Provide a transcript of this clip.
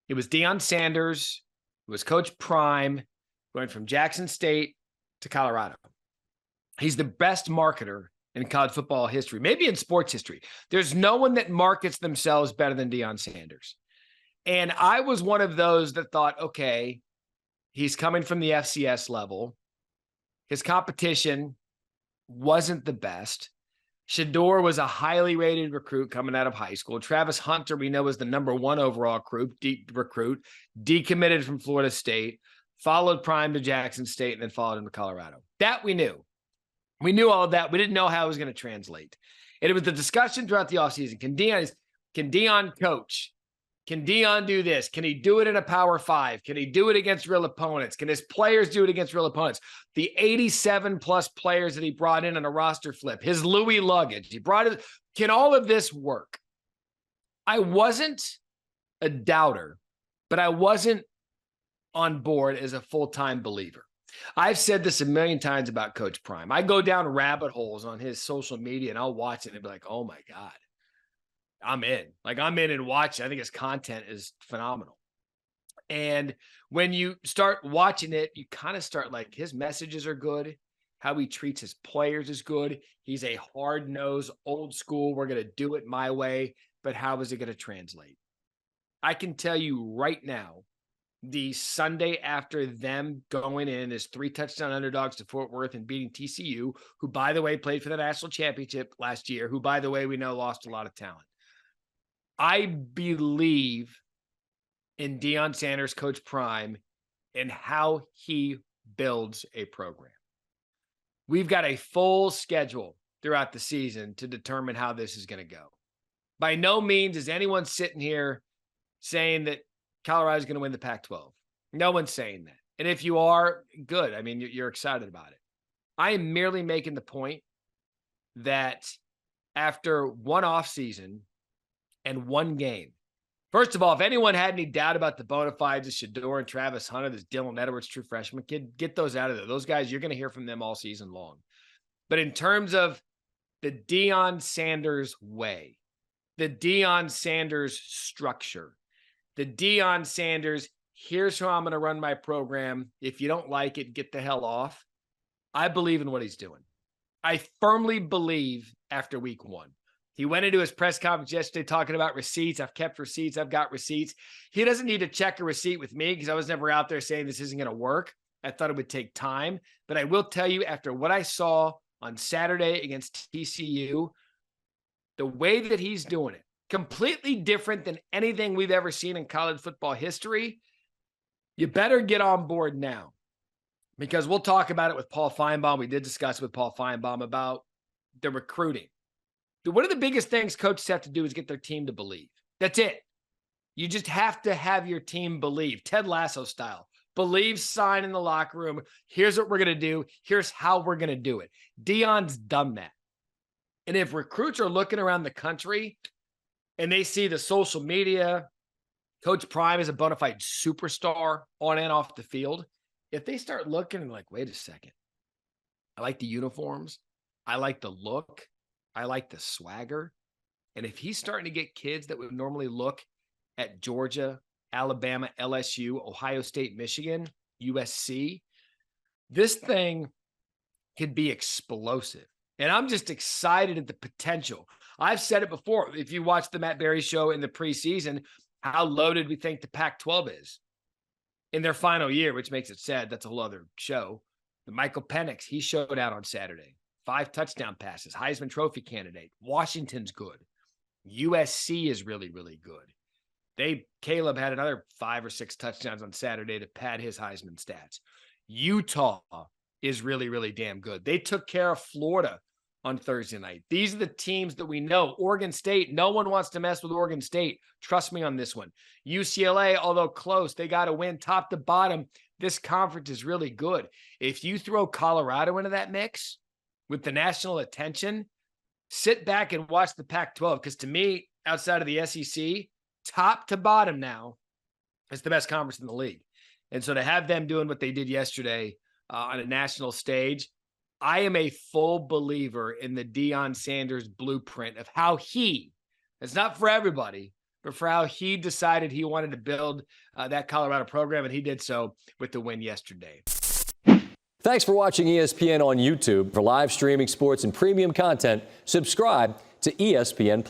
It was Deion Sanders. It was Coach Prime going from Jackson State to Colorado. He's the best marketer in college football history, maybe in sports history. There's no one that markets themselves better than Deion Sanders. And I was one of those that thought, okay, he's coming from the FCS level. His competition wasn't the best. Shedeur was a highly rated recruit coming out of high school. Travis Hunter, we know, was the number 1 overall recruit, decommitted from Florida State, followed Prime to Jackson State, and then followed him to Colorado. That we knew. We knew all of that. We didn't know how it was going to translate. And it was the discussion throughout the offseason. Can Deion coach? Can Deion do this? Can he do it in a Power 5? Can he do it against real opponents? Can his players do it against real opponents? The 87-plus players that he brought in on a roster flip, his Louis luggage, can all of this work? I wasn't a doubter, but I wasn't on board as a full-time believer. I've said this a million times about Coach Prime. I go down rabbit holes on his social media, and I'll watch it and be like, oh, my God. I'm in. I'm in and watch. I think his content is phenomenal. And when you start watching it, you kind of start his messages are good. How he treats his players is good. He's a hard-nosed, old school, we're going to do it my way. But how is it going to translate? I can tell you right now, the Sunday after them going in as 3-touchdown underdogs to Fort Worth and beating TCU, who, by the way, played for the national championship last year, who, by the way, we know lost a lot of talent. I believe in Deion Sanders, Coach Prime, and how he builds a program. We've got a full schedule throughout the season to determine how this is going to go. By no means is anyone sitting here saying that Colorado is going to win the Pac-12. No one's saying that. And if you are, good. I mean, you're excited about it. I am merely making the point that after one offseason and one game, first of all, if anyone had any doubt about the bona fides of Shedeur and Travis Hunter, this Dylan Edwards, true freshman kid, get those out of there. Those guys, you're going to hear from them all season long. But in terms of the Deion Sanders way, the Deion Sanders structure, the Deion Sanders, here's how I'm going to run my program. If you don't like it, get the hell off. I believe in what he's doing. I firmly believe after week 1. He went into his press conference yesterday talking about receipts. I've kept receipts. I've got receipts. He doesn't need to check a receipt with me because I was never out there saying this isn't going to work. I thought it would take time. But I will tell you, after what I saw on Saturday against TCU, the way that he's doing it, completely different than anything we've ever seen in college football history. You better get on board now, because we'll talk about it with Paul Feinbaum. We did discuss with Paul Feinbaum about the recruiting. One of the biggest things coaches have to do is get their team to believe. That's it. You just have to have your team believe, Ted Lasso style. Believe, sign in the locker room. Here's what we're going to do. Here's how we're going to do it. Deion's done that. And if recruits are looking around the country and they see the social media, Coach Prime is a bona fide superstar on and off the field, if they start looking and wait a second, I like the uniforms. I like the look. I like the swagger. And if he's starting to get kids that would normally look at Georgia, Alabama, LSU, Ohio State, Michigan, USC, this thing could be explosive. And I'm just excited at the potential. I've said it before. If you watch the Matt Barrie Show in the preseason, how loaded we think the Pac-12 is in their final year, which makes it sad. That's a whole other show. The Michael Penix, he showed out on Saturday. 5 touchdown passes, Heisman Trophy candidate. Washington's good. USC is really, really good. Caleb had another 5 or 6 touchdowns on Saturday to pad his Heisman stats. Utah is really, really damn good. They took care of Florida on Thursday night. These are the teams that we know. Oregon State, no one wants to mess with Oregon State. Trust me on this one. UCLA, although close, they got to win top to bottom. This conference is really good. If you throw Colorado into that mix with the national attention, sit back and watch the Pac-12, because to me, outside of the SEC, top to bottom now, it's the best conference in the league. And so to have them doing what they did yesterday on a national stage, I am a full believer in the Deion Sanders blueprint of how it's not for everybody, but for how he decided he wanted to build that Colorado program, and he did so with the win yesterday. Thanks for watching ESPN on YouTube. For live streaming sports and premium content, subscribe to ESPN+.